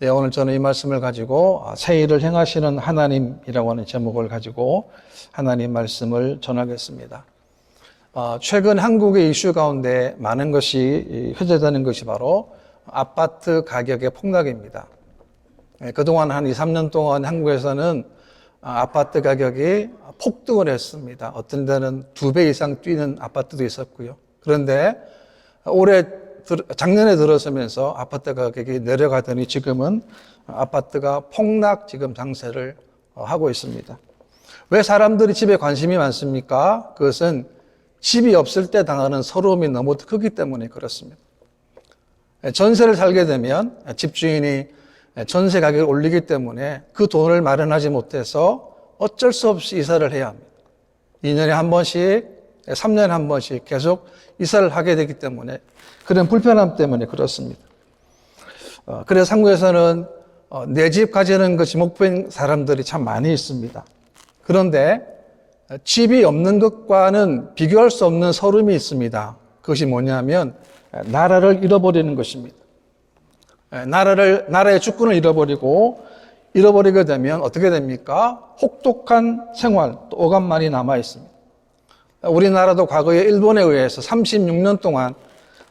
네, 오늘 저는 이 말씀을 가지고 새 일을 행하시는 하나님이라고 하는 제목을 가지고 하나님 말씀을 전하겠습니다. 최근 한국의 이슈 가운데 많은 것이 회자되는 것이 바로 아파트 가격의 폭락입니다. 그동안 한 2, 3년 동안 한국에서는 아파트 가격이 폭등을 했습니다. 어떤 데는 2배 이상 뛰는 아파트도 있었고요. 그런데 작년에 들어서면서 아파트 가격이 내려가더니 지금은 아파트가 폭락 지금 장세를 하고 있습니다. 왜 사람들이 집에 관심이 많습니까? 그것은 집이 없을 때 당하는 서러움이 너무 크기 때문에 그렇습니다. 전세를 살게 되면 집주인이 전세 가격을 올리기 때문에 그 돈을 마련하지 못해서 어쩔 수 없이 이사를 해야 합니다. 2년에 한 번씩, 3년에 한 번씩 계속 이사를 하게 되기 때문에 그런 불편함 때문에 그렇습니다. 그래서 한국에서는 내 집 가지는 것이 목표인 사람들이 참 많이 있습니다. 그런데 집이 없는 것과는 비교할 수 없는 서름이 있습니다. 그것이 뭐냐면 나라를 잃어버리는 것입니다. 나라의 주권을 잃어버리게 되면 어떻게 됩니까? 혹독한 생활, 또 오감만이 남아 있습니다. 우리나라도 과거에 일본에 의해서 36년 동안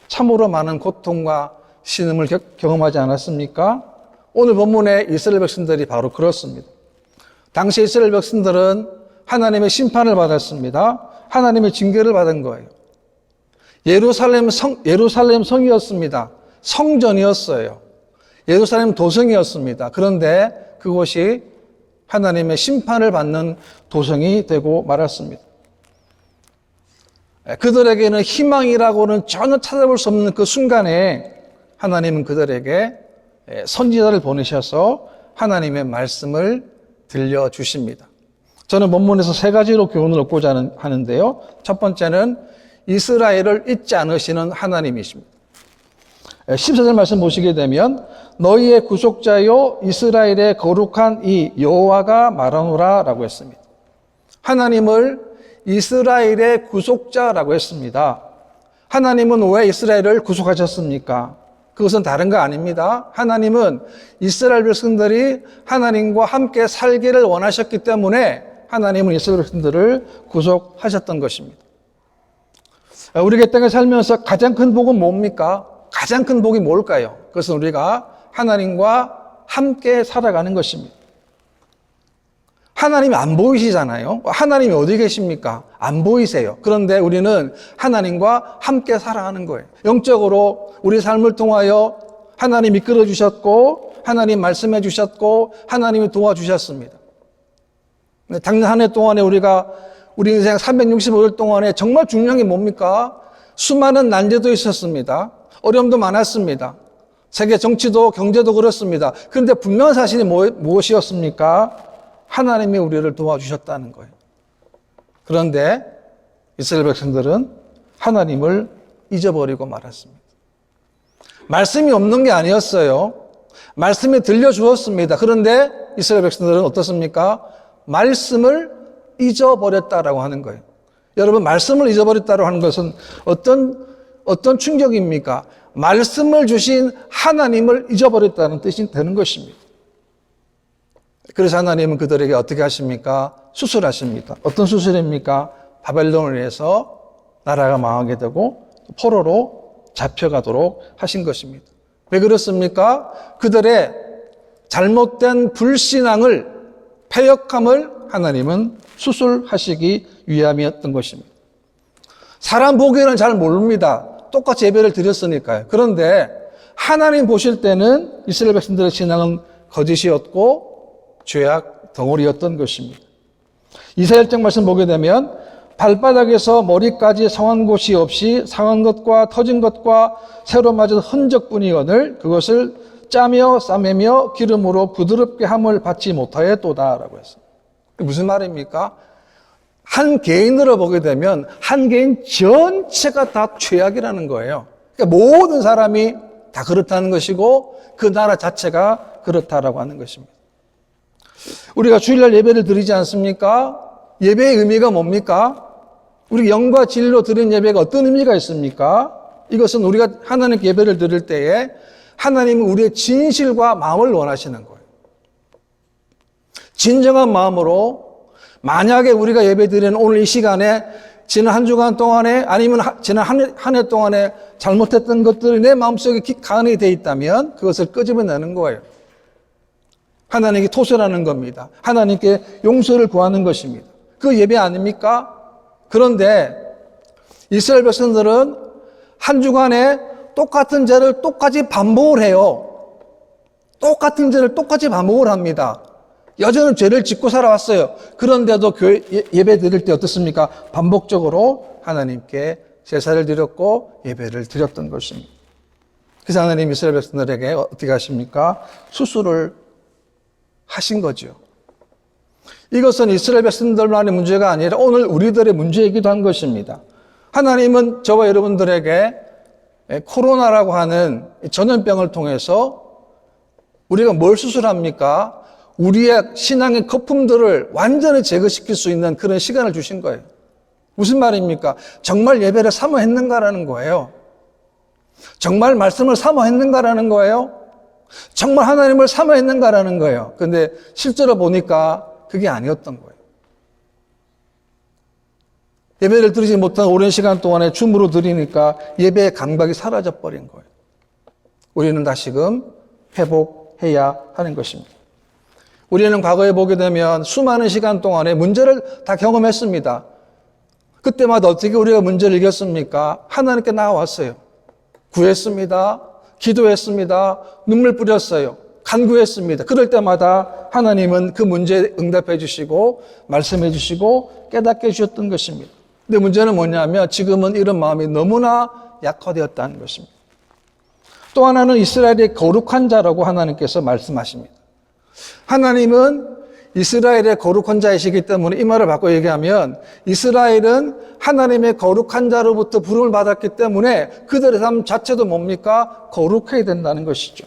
참으로 많은 고통과 신음을 경험하지 않았습니까? 오늘 본문의 이스라엘 백성들이 바로 그렇습니다. 당시 이스라엘 백성들은 하나님의 심판을 받았습니다. 하나님의 징계를 받은 거예요. 예루살렘 성이었습니다. 성전이었어요. 예루살렘 도성이었습니다. 그런데 그곳이 하나님의 심판을 받는 도성이 되고 말았습니다. 그들에게는 희망이라고는 전혀 찾아볼 수 없는 그 순간에 하나님은 그들에게 선지자를 보내셔서 하나님의 말씀을 들려주십니다. 저는 본문에서 세 가지로 교훈을 얻고자 하는데요. 첫 번째는 이스라엘을 잊지 않으시는 하나님이십니다. 14절 말씀 보시게 되면 너희의 구속자요 이스라엘의 거룩한 이 여호와가 말하노라 라고 했습니다. 하나님을 이스라엘의 구속자라고 했습니다. 하나님은 왜 이스라엘을 구속하셨습니까? 그것은 다른 거 아닙니다. 하나님은 이스라엘 백성들이 하나님과 함께 살기를 원하셨기 때문에 하나님은 이스라엘 백성들을 구속하셨던 것입니다. 우리가 이 땅에 살면서 가장 큰 복은 뭡니까? 가장 큰 복이 뭘까요? 그것은 우리가 하나님과 함께 살아가는 것입니다. 하나님이 안 보이시잖아요. 하나님이 어디 계십니까? 안 보이세요. 그런데 우리는 하나님과 함께 살아가는 거예요. 영적으로 우리 삶을 통하여 하나님 이끌어 주셨고 하나님 말씀해 주셨고 하나님이 도와주셨습니다. 작년 한 해 동안에 우리 인생 365일 동안에 정말 중요한 게 뭡니까? 수많은 난제도 있었습니다. 어려움도 많았습니다. 세계 정치도 경제도 그렇습니다. 그런데 분명한 사실이 무엇이었습니까? 하나님이 우리를 도와주셨다는 거예요. 그런데 이스라엘 백성들은 하나님을 잊어버리고 말았습니다. 말씀이 없는 게 아니었어요. 말씀이 들려주었습니다. 그런데 이스라엘 백성들은 어떻습니까? 말씀을 잊어버렸다라고 하는 거예요. 여러분, 말씀을 잊어버렸다고 하는 것은 어떤 충격입니까? 말씀을 주신 하나님을 잊어버렸다는 뜻이 되는 것입니다. 그래서 하나님은 그들에게 어떻게 하십니까? 수술하십니다. 어떤 수술입니까? 바벨론을 위해서 나라가 망하게 되고 포로로 잡혀가도록 하신 것입니다. 왜 그렇습니까? 그들의 잘못된 불신앙을, 패역함을 하나님은 수술하시기 위함이었던 것입니다. 사람 보기에는 잘 모릅니다. 똑같이 예배를 드렸으니까요. 그런데 하나님 보실 때는 이스라엘 백성들의 신앙은 거짓이었고 죄악 덩어리였던 것입니다. 이사야적 말씀 보게 되면 발바닥에서 머리까지 상한 곳이 없이 상한 것과 터진 것과 새로 맞은 흔적뿐이거늘 그것을 짜며 싸매며 기름으로 부드럽게 함을 받지 못하였도다 라고 했습니다. 무슨 말입니까? 한 개인으로 보게 되면 한 개인 전체가 다 죄악이라는 거예요. 그러니까 모든 사람이 다 그렇다는 것이고 그 나라 자체가 그렇다라고 하는 것입니다. 우리가 주일날 예배를 드리지 않습니까? 예배의 의미가 뭡니까? 우리 영과 진리로 드린 예배가 어떤 의미가 있습니까? 이것은 우리가 하나님께 예배를 드릴 때에 하나님은 우리의 진실과 마음을 원하시는 거예요. 진정한 마음으로 만약에 우리가 예배드리는 오늘 이 시간에 지난 한 주간 동안에 아니면 지난 한 해 동안에 잘못했던 것들이 내 마음속에 가은이 되어 있다면 그것을 끄집어내는 거예요. 하나님께 토설하는 겁니다. 하나님께 용서를 구하는 것입니다. 그 예배 아닙니까? 그런데 이스라엘 백성들은 한 주간에 똑같은 죄를 똑같이 반복을 해요. 똑같은 죄를 똑같이 반복을 합니다. 여전히 죄를 짓고 살아왔어요. 그런데도 교회 예배 드릴 때 어떻습니까? 반복적으로 하나님께 제사를 드렸고 예배를 드렸던 것입니다. 그래서 하나님 이스라엘 백성들에게 어떻게 하십니까? 수술을 하신 거죠. 이것은 이스라엘 백성들만의 문제가 아니라 오늘 우리들의 문제이기도 한 것입니다. 하나님은 저와 여러분들에게 코로나라고 하는 전염병을 통해서 우리가 뭘 수술합니까? 우리의 신앙의 거품들을 완전히 제거시킬 수 있는 그런 시간을 주신 거예요. 무슨 말입니까? 정말 예배를 사모했는가라는 거예요. 정말 말씀을 사모했는가라는 거예요. 정말 하나님을 사모했는가라는 거예요. 그런데 실제로 보니까 그게 아니었던 거예요. 예배를 드리지 못한 오랜 시간 동안에 줌으로 드리니까 예배의 감각이 사라져버린 거예요. 우리는 다시금 회복해야 하는 것입니다. 우리는 과거에 보게 되면 수많은 시간 동안에 문제를 다 경험했습니다. 그때마다 어떻게 우리가 문제를 이겼습니까? 하나님께 나와왔어요. 구했습니다. 기도했습니다. 눈물 뿌렸어요. 간구했습니다. 그럴 때마다 하나님은 그 문제에 응답해 주시고 말씀해 주시고 깨닫게 해주셨던 것입니다. 근데 문제는 뭐냐면 지금은 이런 마음이 너무나 약화되었다는 것입니다. 또 하나는 이스라엘의 거룩한 자라고 하나님께서 말씀하십니다. 하나님은 이스라엘의 거룩한 자이시기 때문에 이 말을 바꿔 얘기하면 이스라엘은 하나님의 거룩한 자로부터 부름을 받았기 때문에 그들의 삶 자체도 뭡니까? 거룩해야 된다는 것이죠.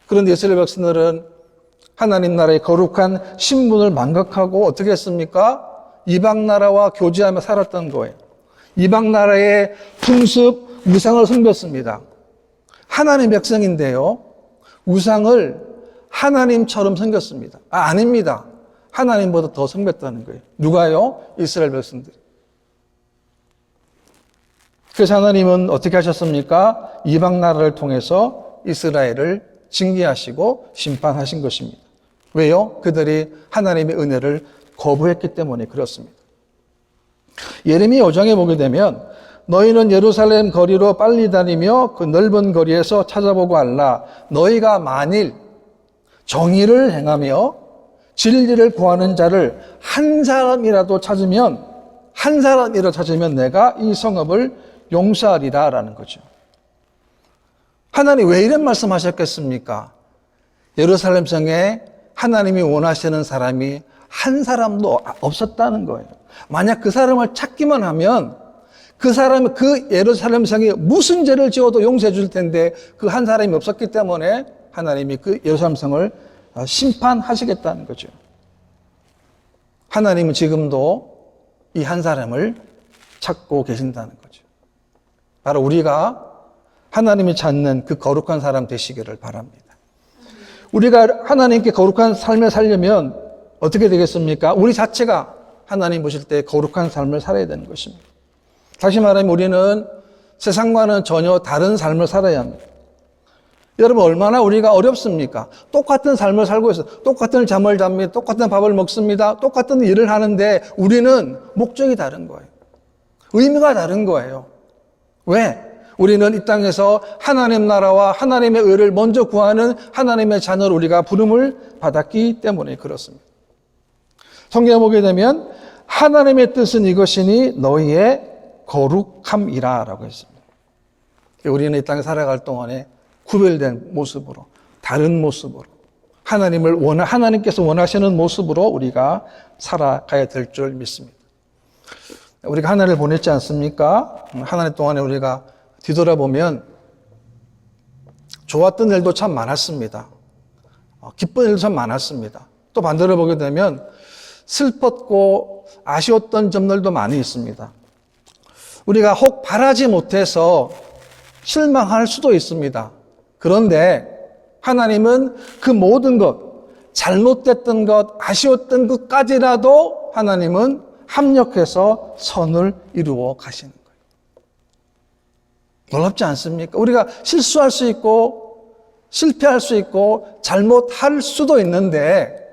그런데 이스라엘 백성들은 하나님 나라의 거룩한 신분을 망각하고 어떻게 했습니까? 이방 나라와 교제하며 살았던 거예요. 이방 나라의 풍습, 우상을 섬겼습니다. 하나님 백성인데요. 우상을 하나님처럼 섬겼습니다. 아닙니다. 하나님보다 더 섬겼다는 거예요. 누가요? 이스라엘 백성들이. 그래서 하나님은 어떻게 하셨습니까? 이방 나라를 통해서 이스라엘을 징계하시고 심판하신 것입니다. 왜요? 그들이 하나님의 은혜를 거부했기 때문에 그렇습니다. 예레미야 5장에 보게 되면 너희는 예루살렘 거리로 빨리 다니며 그 넓은 거리에서 찾아보고 알라. 너희가 만일 정의를 행하며 진리를 구하는 자를 한 사람이라도 찾으면 내가 이 성읍을 용서하리라 라는 거죠. 하나님 왜 이런 말씀하셨겠습니까? 예루살렘 성에 하나님이 원하시는 사람이 한 사람도 없었다는 거예요. 만약 그 사람을 찾기만 하면 그 사람이 그 예루살렘 성에 무슨 죄를 지어도 용서해 줄 텐데 그 한 사람이 없었기 때문에 하나님이 그 예루살렘 성을 심판하시겠다는 거죠. 하나님은 지금도 이 한 사람을 찾고 계신다는 거죠. 바로 우리가 하나님이 찾는 그 거룩한 사람 되시기를 바랍니다. 우리가 하나님께 거룩한 삶을 살려면 어떻게 되겠습니까? 우리 자체가 하나님 보실 때 거룩한 삶을 살아야 되는 것입니다. 다시 말하면 우리는 세상과는 전혀 다른 삶을 살아야 합니다. 여러분 얼마나 우리가 어렵습니까? 똑같은 삶을 살고 있어요. 똑같은 잠을 잡니다. 똑같은 밥을 먹습니다. 똑같은 일을 하는데 우리는 목적이 다른 거예요. 의미가 다른 거예요. 왜? 우리는 이 땅에서 하나님 나라와 하나님의 의를 먼저 구하는 하나님의 자녀로 우리가 부름을 받았기 때문에 그렇습니다. 성경에 보게 되면 하나님의 뜻은 이것이니 너희의 거룩함이라 라고 했습니다. 우리는 이 땅에 살아갈 동안에 구별된 모습으로, 다른 모습으로, 하나님께서 원하시는 모습으로 우리가 살아가야 될 줄 믿습니다. 우리가 한 해를 보냈지 않습니까? 한 해 동안에 우리가 뒤돌아보면 좋았던 일도 참 많았습니다. 기쁜 일도 참 많았습니다. 또 반대로 보게 되면 슬펐고 아쉬웠던 점들도 많이 있습니다. 우리가 혹 바라지 못해서 실망할 수도 있습니다. 그런데 하나님은 그 모든 것, 잘못됐던 것, 아쉬웠던 것까지라도 하나님은 합력해서 선을 이루어 가시는 거예요. 놀랍지 않습니까? 우리가 실수할 수 있고 실패할 수 있고 잘못할 수도 있는데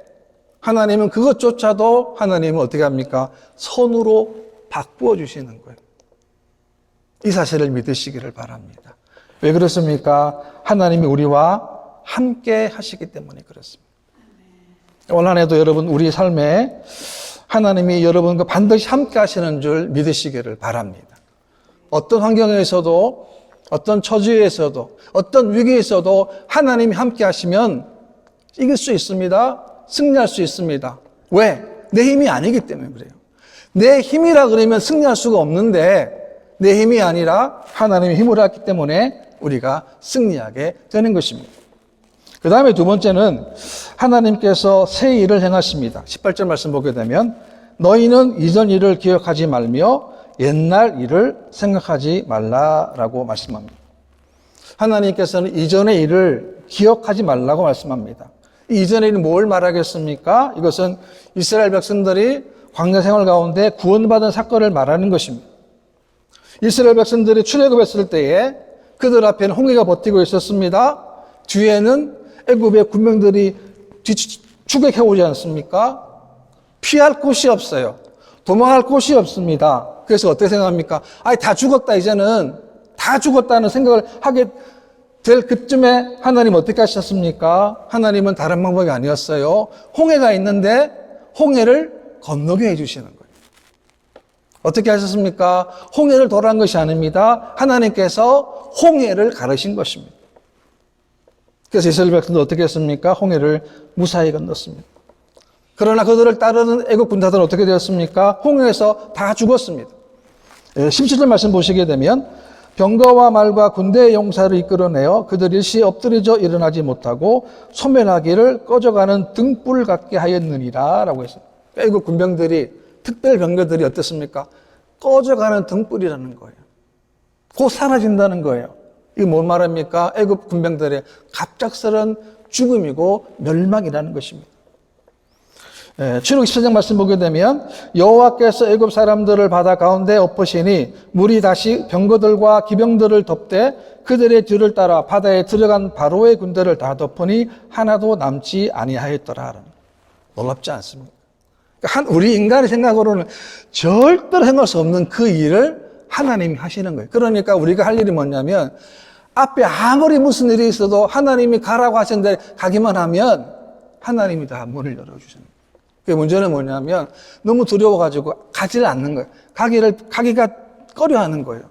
하나님은 그것조차도 하나님은 어떻게 합니까? 선으로 바꾸어 주시는 거예요. 이 사실을 믿으시기를 바랍니다. 왜 그렇습니까? 하나님이 우리와 함께 하시기 때문에 그렇습니다. 올 한 해도 여러분 우리 삶에 하나님이 여러분과 반드시 함께 하시는 줄 믿으시기를 바랍니다. 어떤 환경에서도 어떤 처지에서도 어떤 위기에서도 하나님이 함께 하시면 이길 수 있습니다. 승리할 수 있습니다. 왜? 내 힘이 아니기 때문에 그래요. 내 힘이라 그러면 승리할 수가 없는데 내 힘이 아니라 하나님의 힘으로 했기 때문에 우리가 승리하게 되는 것입니다. 그 다음에 두 번째는 하나님께서 새 일을 행하십니다. 18절 말씀 보게 되면 너희는 이전 일을 기억하지 말며 옛날 일을 생각하지 말라라고 말씀합니다. 하나님께서는 이전의 일을 기억하지 말라고 말씀합니다. 이 이전의 일은 뭘 말하겠습니까? 이것은 이스라엘 백성들이 광야 생활 가운데 구원받은 사건을 말하는 것입니다. 이스라엘 백성들이 출애굽했을 때에 그들 앞에는 홍해가 버티고 있었습니다. 뒤에는 애굽의 군병들이 추격해 오지 않습니까? 피할 곳이 없어요. 도망할 곳이 없습니다. 그래서 어떻게 생각합니까? 아니, 다 죽었다, 이제는. 다 죽었다는 생각을 하게 될 그쯤에 하나님 어떻게 하셨습니까? 하나님은 다른 방법이 아니었어요. 홍해가 있는데 홍해를 건너게 해주시는 거예요. 어떻게 하셨습니까? 홍해를 도란 것이 아닙니다. 하나님께서 홍해를 가르신 것입니다. 그래서 이스라엘 백성도 어떻게 했습니까? 홍해를 무사히 건넜습니다. 그러나 그들을 따르는 애국 군사들은 어떻게 되었습니까? 홍해에서 다 죽었습니다. 17절 말씀 보시게 되면 병거와 말과 군대의 용사를 이끌어내어 그들 일시에 엎드려져 일어나지 못하고 소멸하기를 꺼져가는 등불 같게 하였느니라 라고 했어요. 애국 군병들이 특별 병거들이 어떻습니까? 꺼져가는 등불이라는 거예요. 곧 사라진다는 거예요. 이게 뭘 말합니까? 애국 군병들의 갑작스런 죽음이고 멸망이라는 것입니다. 출애굽 17장 말씀 보게 되면 여호와께서 애굽 사람들을 바다 가운데 엎으시니 물이 다시 병거들과 기병들을 덮되 그들의 뒤를 따라 바다에 들어간 바로의 군대를 다 덮으니 하나도 남지 아니하였더라. 놀랍지 않습니까? 우리 인간의 생각으로는 절대로 행할 수 없는 그 일을 하나님이 하시는 거예요. 그러니까 우리가 할 일이 뭐냐면 앞에 아무리 무슨 일이 있어도 하나님이 가라고 하셨는데 가기만 하면 하나님이 다 문을 열어주시는 거예요. 그 문제는 뭐냐면 너무 두려워가지고 가지를 않는 거예요. 가기가 꺼려하는 거예요.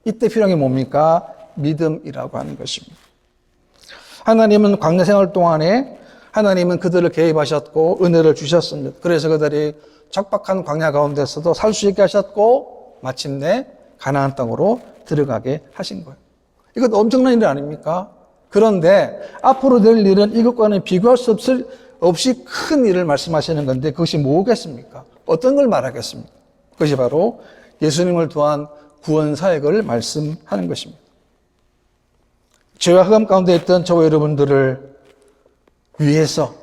이때 필요한 게 뭡니까? 믿음이라고 하는 것입니다. 하나님은 광야 생활 동안에 하나님은 그들을 개입하셨고 은혜를 주셨습니다. 그래서 그들이 척박한 광야 가운데서도 살 수 있게 하셨고 마침내 가나안 땅으로 들어가게 하신 거예요. 이것 엄청난 일 아닙니까? 그런데 앞으로 될 일은 이것과는 비교할 수 없이 큰 일을 말씀하시는 건데 그것이 뭐겠습니까? 어떤 걸 말하겠습니까? 그것이 바로 예수님을 통한 구원 사역을 말씀하는 것입니다. 죄와 흑암 가운데 있던 저와 여러분들을 위해서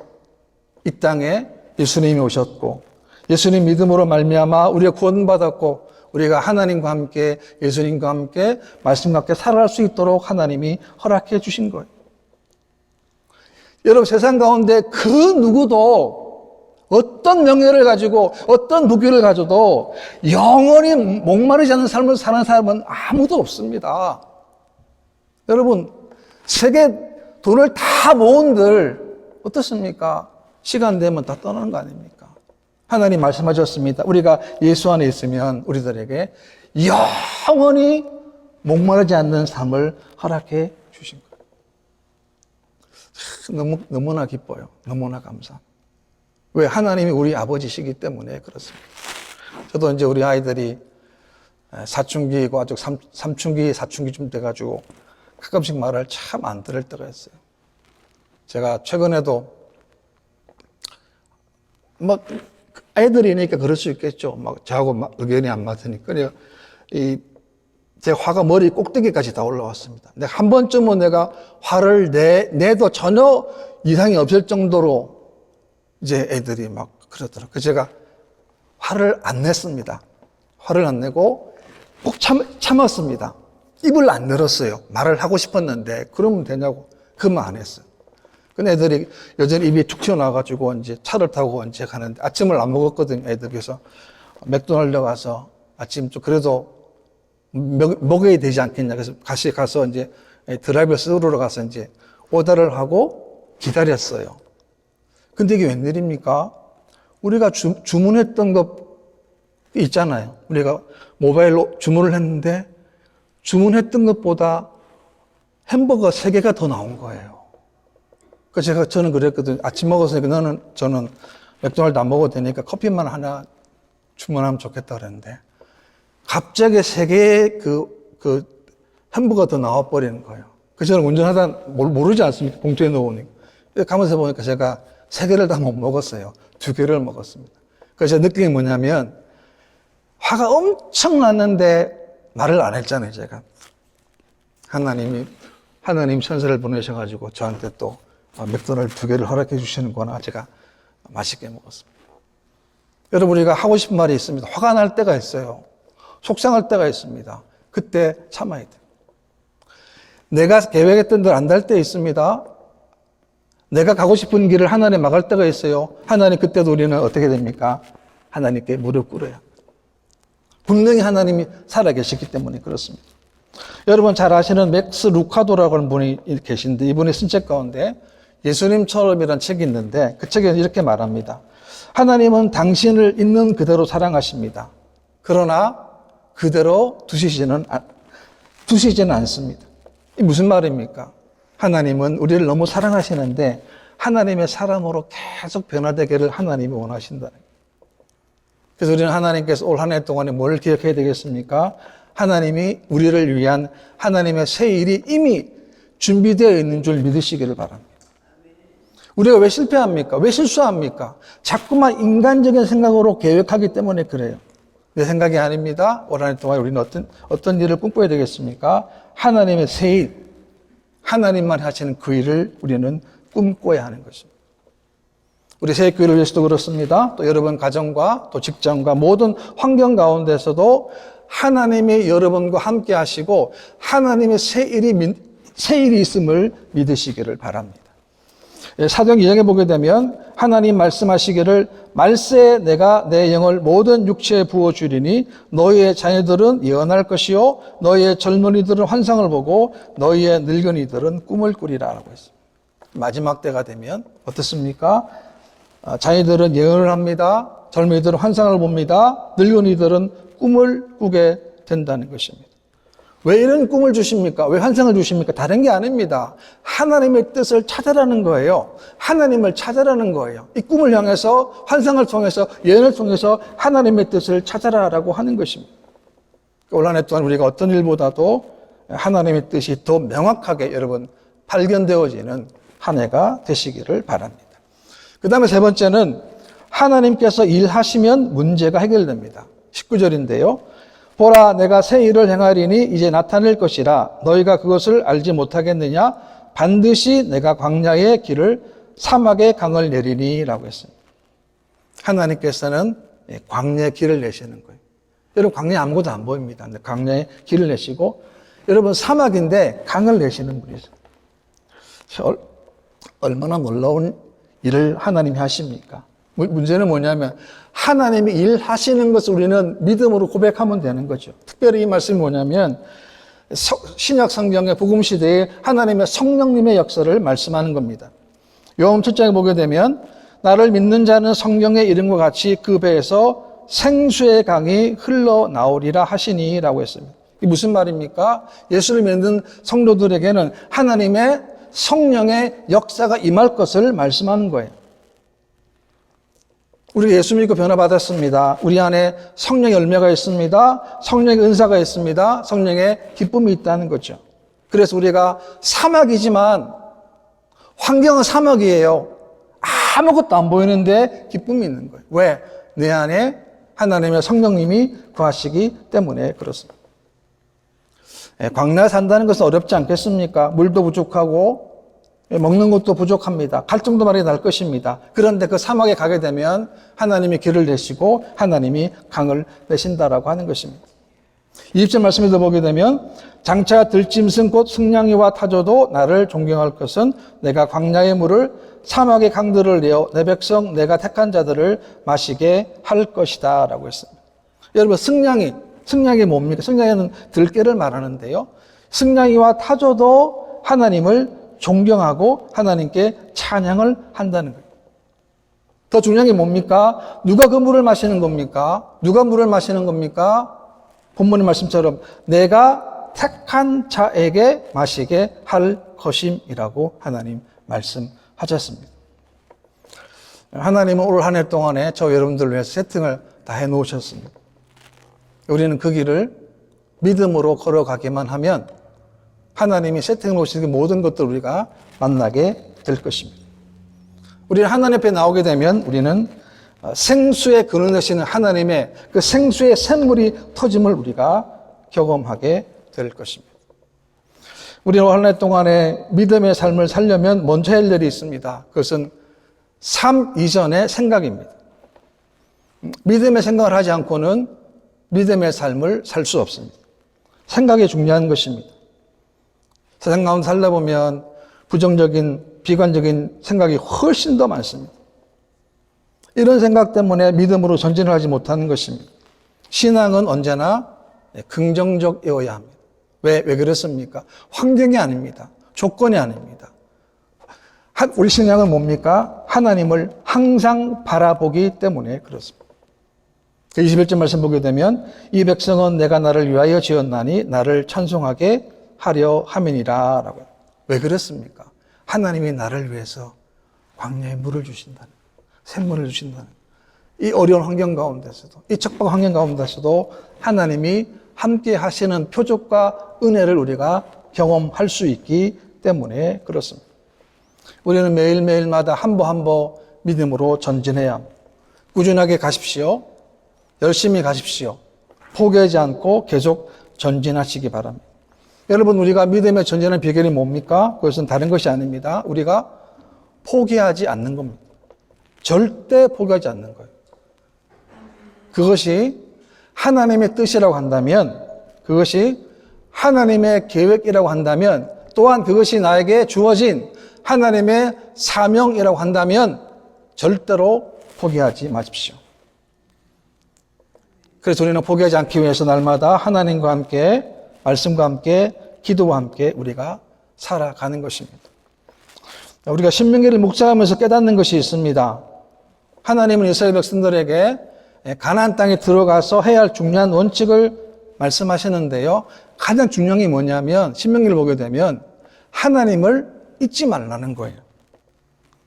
이 땅에 예수님이 오셨고 예수님 믿음으로 말미암아 우리가 구원받았고 우리가 하나님과 함께 예수님과 함께 말씀과 함께 살아갈 수 있도록 하나님이 허락해 주신 거예요. 여러분 세상 가운데 그 누구도 어떤 명예를 가지고 어떤 부귀를 가져도 영원히 목마르지 않는 삶을 사는 사람은 아무도 없습니다. 여러분 세계 돈을 다 모은들 어떻습니까? 시간 되면 다 떠나는 거 아닙니까? 하나님 말씀하셨습니다. 우리가 예수 안에 있으면 우리들에게 영원히 목마르지 않는 삶을 허락해 주신 거예요. 너무나 기뻐요. 너무나 감사합니다. 왜? 하나님이 우리 아버지시기 때문에 그렇습니다. 저도 이제 우리 아이들이 사춘기고 아직 삼춘기, 사춘기쯤 돼가지고 가끔씩 말을 참 안 들을 때가 있어요. 제가 최근에도 애들이니까 그럴 수 있겠죠. 저하고 의견이 안 맞으니까. 제 화가 머리 꼭대기까지 다 올라왔습니다. 내가 한 번쯤은 내가 화를 내도 전혀 이상이 없을 정도로 이제 애들이 막 그러더라고요. 그래서 제가 화를 안 냈습니다. 화를 안 내고 꼭 참았습니다. 입을 안 열었어요. 말을 하고 싶었는데 그러면 되냐고. 그만 안 했어요. 근데 애들이 여전히 입이 툭 튀어나와가지고 이제 차를 타고 이제 가는데 아침을 안 먹었거든요. 애들. 그래서 맥도날드 가서 아침 좀 그래도 먹어야 되지 않겠냐. 그래서 같이 가서 이제 드라이브 스루로 가서 이제 오더를 하고 기다렸어요. 근데 이게 웬일입니까? 우리가 주문했던 것 있잖아요. 우리가 모바일로 주문을 했는데 주문했던 것보다 햄버거 3개가 더 나온 거예요. 그래서 저는 그랬거든요. 아침 먹었으니까 저는 맥도날드 안 먹어도 되니까 커피만 하나 주문하면 좋겠다 그랬는데 갑자기 3개의 그 햄버거가 더 나와버리는 거예요. 그래서 저는 운전하다 모르지 않습니까? 봉투에 넣으니까. 가면서 보니까 제가 3개를 다 못 먹었어요. 2개를 먹었습니다. 그래서 느낀 게 뭐냐면 화가 엄청 났는데 말을 안 했잖아요, 제가. 하나님 천사를 보내셔가지고 저한테 또 맥도날드 2개를 허락해 주시는구나. 제가 맛있게 먹었습니다. 여러분, 우리가 하고 싶은 말이 있습니다. 화가 날 때가 있어요. 속상할 때가 있습니다. 그때 참아야 돼요. 내가 계획했던 대로 안 될 때 있습니다. 내가 가고 싶은 길을 하나님 막을 때가 있어요. 하나님 그때도 우리는 어떻게 됩니까? 하나님께 무릎 꿇어야. 분명히 하나님이 살아계시기 때문에 그렇습니다. 여러분 잘 아시는 맥스 루카도라고 하는 분이 계신데 이분이 쓴 책 가운데 예수님처럼이라는 책이 있는데 그 책에는 이렇게 말합니다. 하나님은 당신을 있는 그대로 사랑하십니다. 그러나 그대로 두시지는 않습니다. 이게 무슨 말입니까? 하나님은 우리를 너무 사랑하시는데 하나님의 사람으로 계속 변화되기를 하나님이 원하신다는 거예요. 그래서 우리는 하나님께서 올 한 해 동안에 뭘 기억해야 되겠습니까? 하나님이 우리를 위한 하나님의 새 일이 이미 준비되어 있는 줄 믿으시기를 바랍니다. 우리가 왜 실패합니까? 왜 실수합니까? 자꾸만 인간적인 생각으로 계획하기 때문에 그래요. 내 생각이 아닙니다. 올 한 해 동안 우리는 어떤 일을 꿈꿔야 되겠습니까? 하나님의 새 일, 하나님만 하시는 그 일을 우리는 꿈꿔야 하는 것입니다. 우리 새교회를 위해서도 그렇습니다. 또 여러분 가정과 또 직장과 모든 환경 가운데서도 하나님이 여러분과 함께 하시고 하나님의 새 일이 있음을 믿으시기를 바랍니다. 사도행 2장에 보게 되면 하나님 말씀하시기를 말세에 내가 내 영을 모든 육체에 부어주리니 너희의 자녀들은 예언할 것이요 너희의 젊은이들은 환상을 보고 너희의 늙은이들은 꿈을 꾸리라 라고 했습니다. 마지막 때가 되면 어떻습니까? 자녀들은 예언을 합니다. 젊은이들은 환상을 봅니다. 늙은이들은 꿈을 꾸게 된다는 것입니다. 왜 이런 꿈을 주십니까? 왜 환상을 주십니까? 다른 게 아닙니다. 하나님의 뜻을 찾아라는 거예요. 하나님을 찾아라는 거예요. 이 꿈을 향해서 환상을 통해서 예언을 통해서 하나님의 뜻을 찾아라라고 하는 것입니다. 올 한 해 동안 우리가 어떤 일보다도 하나님의 뜻이 더 명확하게 여러분 발견되어지는 한 해가 되시기를 바랍니다. 그 다음에 세 번째는 하나님께서 일하시면 문제가 해결됩니다. 19절인데요. 보라 내가 새 일을 행하리니 이제 나타낼 것이라 너희가 그것을 알지 못하겠느냐 반드시 내가 광야의 길을 사막의 강을 내리니 라고 했습니다. 하나님께서는 광야의 길을 내시는 거예요. 여러분 광야에 아무것도 안 보입니다. 근데 광야의 길을 내시고 여러분 사막인데 강을 내시는 분이세요. 얼마나 놀라운 일을 하나님이 하십니까? 문제는 뭐냐면 하나님이 일하시는 것을 우리는 믿음으로 고백하면 되는 거죠. 특별히 이 말씀이 뭐냐면 신약 성경의 복음 시대에 하나님의 성령님의 역사를 말씀하는 겁니다. 요한 7장에 보게 되면 나를 믿는 자는 성경의 이름과 같이 그 배에서 생수의 강이 흘러나오리라 하시니 라고 했습니다. 이게 무슨 말입니까? 예수를 믿는 성도들에게는 하나님의 성령의 역사가 임할 것을 말씀하는 거예요. 우리가 예수 믿고 변화받았습니다. 우리 안에 성령의 열매가 있습니다. 성령의 은사가 있습니다. 성령의 기쁨이 있다는 거죠. 그래서 우리가 사막이지만 환경은 사막이에요. 아무것도 안 보이는데 기쁨이 있는 거예요. 왜? 내 안에 하나님의 성령님이 거하시기 때문에 그렇습니다. 광야에 산다는 것은 어렵지 않겠습니까? 물도 부족하고 먹는 것도 부족합니다. 갈증도 많이 날 것입니다. 그런데 그 사막에 가게 되면 하나님이 길을 내시고 하나님이 강을 내신다라고 하는 것입니다. 20절 말씀에도 보게 되면 장차 들짐승 곧 승냥이와 타조도 나를 존경할 것은 내가 광야의 물을 사막의 강들을 내어 내 백성 내가 택한 자들을 마시게 할 것이다 라고 했습니다. 여러분 승냥이 뭡니까? 승냥이는 들깨를 말하는데요. 승냥이와 타조도 하나님을 존경하고 하나님께 찬양을 한다는 거예요. 더 중요한 게 뭡니까? 누가 그 물을 마시는 겁니까? 누가 물을 마시는 겁니까? 본문의 말씀처럼 내가 택한 자에게 마시게 할 것임이라고 하나님 말씀하셨습니다. 하나님은 올 한 해 동안에 저 여러분들 위해서 세팅을 다 해놓으셨습니다. 우리는 그 길을 믿음으로 걸어가기만 하면 하나님이 세팅해 놓으신 모든 것들을 우리가 만나게 될 것입니다. 우리는 하나님 앞에 나오게 되면 우리는 생수의 근원 되시는 하나님의 그 생수의 샘물이 터짐을 우리가 경험하게 될 것입니다. 우리는 한 해 동안에 믿음의 삶을 살려면 먼저 할 일이 있습니다. 그것은 삶 이전의 생각입니다. 믿음의 생각을 하지 않고는 믿음의 삶을 살 수 없습니다. 생각이 중요한 것입니다. 세상 가운데 살다 보면 부정적인, 비관적인 생각이 훨씬 더 많습니다. 이런 생각 때문에 믿음으로 전진을 하지 못하는 것입니다. 신앙은 언제나 긍정적이어야 합니다. 왜 그렇습니까? 환경이 아닙니다. 조건이 아닙니다. 우리 신앙은 뭡니까? 하나님을 항상 바라보기 때문에 그렇습니다. 21절 말씀 보게 되면 이 백성은 내가 나를 위하여 지었나니 나를 찬송하게 하려 함이니라 라고. 왜 그렇습니까? 하나님이 나를 위해서 광야에 물을 주신다는, 샘물을 주신다는, 이 어려운 환경 가운데서도, 이 척박 환경 가운데서도 하나님이 함께 하시는 표적과 은혜를 우리가 경험할 수 있기 때문에 그렇습니다. 우리는 매일매일마다 한 보 한 보 믿음으로 전진해야 합니다. 꾸준하게 가십시오. 열심히 가십시오. 포기하지 않고 계속 전진하시기 바랍니다. 여러분, 우리가 믿음의 전진의 비결이 뭡니까? 그것은 다른 것이 아닙니다. 우리가 포기하지 않는 겁니다. 절대 포기하지 않는 거예요. 그것이 하나님의 뜻이라고 한다면, 그것이 하나님의 계획이라고 한다면, 또한 그것이 나에게 주어진 하나님의 사명이라고 한다면 절대로 포기하지 마십시오. 그래서 우리는 포기하지 않기 위해서 날마다 하나님과 함께, 말씀과 함께, 기도와 함께 우리가 살아가는 것입니다. 우리가 신명기를 묵상하면서 깨닫는 것이 있습니다. 하나님은 이스라엘 백성들에게 가나안 땅에 들어가서 해야 할 중요한 원칙을 말씀하시는데요. 가장 중요한 게 뭐냐면 신명기를 보게 되면 하나님을 잊지 말라는 거예요.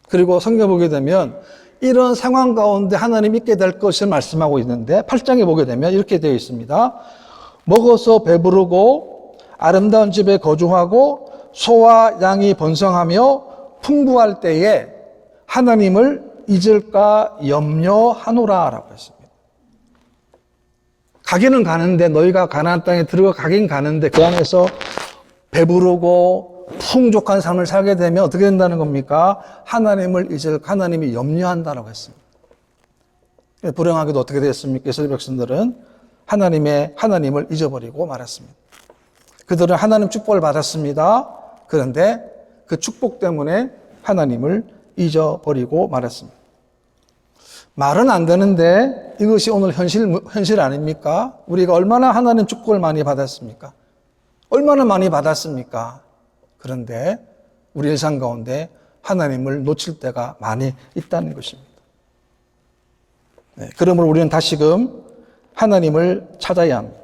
그리고 성경 보게 되면 이런 상황 가운데 하나님 잊게 될 것을 말씀하고 있는데 8장에 보게 되면 이렇게 되어 있습니다. 먹어서 배부르고 아름다운 집에 거주하고 소와 양이 번성하며 풍부할 때에 하나님을 잊을까 염려하노라 라고 했습니다. 가기는 가는데 너희가 가나안 땅에 들어가긴 가는데 그 안에서 배부르고 풍족한 삶을 살게 되면 어떻게 된다는 겁니까? 하나님을 잊을 하나님이 염려한다라고 했습니다. 불행하게도 어떻게 됐습니까? 이스라엘 백성들은 하나님을 잊어버리고 말았습니다. 그들은 하나님 축복을 받았습니다. 그런데 그 축복 때문에 하나님을 잊어버리고 말았습니다. 말은 안 되는데 이것이 오늘 현실 아닙니까? 우리가 얼마나 하나님 축복을 많이 받았습니까? 얼마나 많이 받았습니까? 그런데 우리 일상 가운데 하나님을 놓칠 때가 많이 있다는 것입니다. 그러므로 우리는 다시금 하나님을 찾아야 합니다.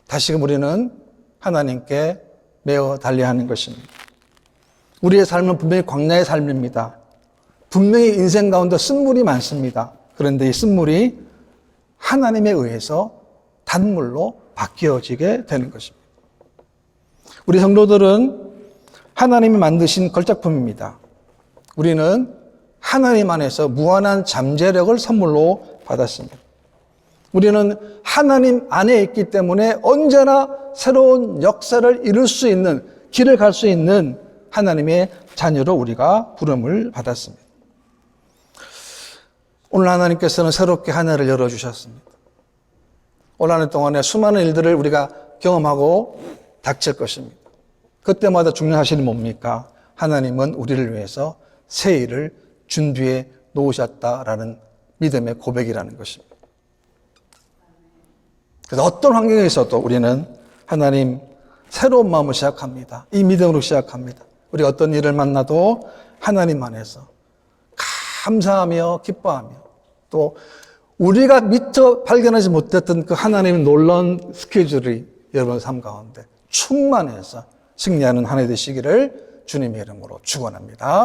다시금 우리는 하나님께 매어 달려야 하는 것입니다. 우리의 삶은 분명히 광야의 삶입니다. 분명히 인생 가운데 쓴물이 많습니다. 그런데 이 쓴물이 하나님에 의해서 단물로 바뀌어지게 되는 것입니다. 우리 성도들은 하나님이 만드신 걸작품입니다. 우리는 하나님 안에서 무한한 잠재력을 선물로 받았습니다. 우리는 하나님 안에 있기 때문에 언제나 새로운 역사를 이룰 수 있는, 길을 갈 수 있는 하나님의 자녀로 우리가 부름을 받았습니다. 오늘 하나님께서는 새롭게 한 해를 열어주셨습니다. 올 한 해 동안에 수많은 일들을 우리가 경험하고 닥칠 것입니다. 그때마다 중요한 사실이 뭡니까? 하나님은 우리를 위해서 새 일을 준비해 놓으셨다라는 믿음의 고백이라는 것입니다. 그래서 어떤 환경에 있어도 우리는 하나님 새로운 마음을 시작합니다. 이 믿음으로 시작합니다. 우리 어떤 일을 만나도 하나님 안에서 감사하며 기뻐하며 또 우리가 미처 발견하지 못했던 그 하나님의 놀라운 스케줄이 여러분 삶 가운데 충만해서 승리하는 한 해 되시기를 주님의 이름으로 축원합니다.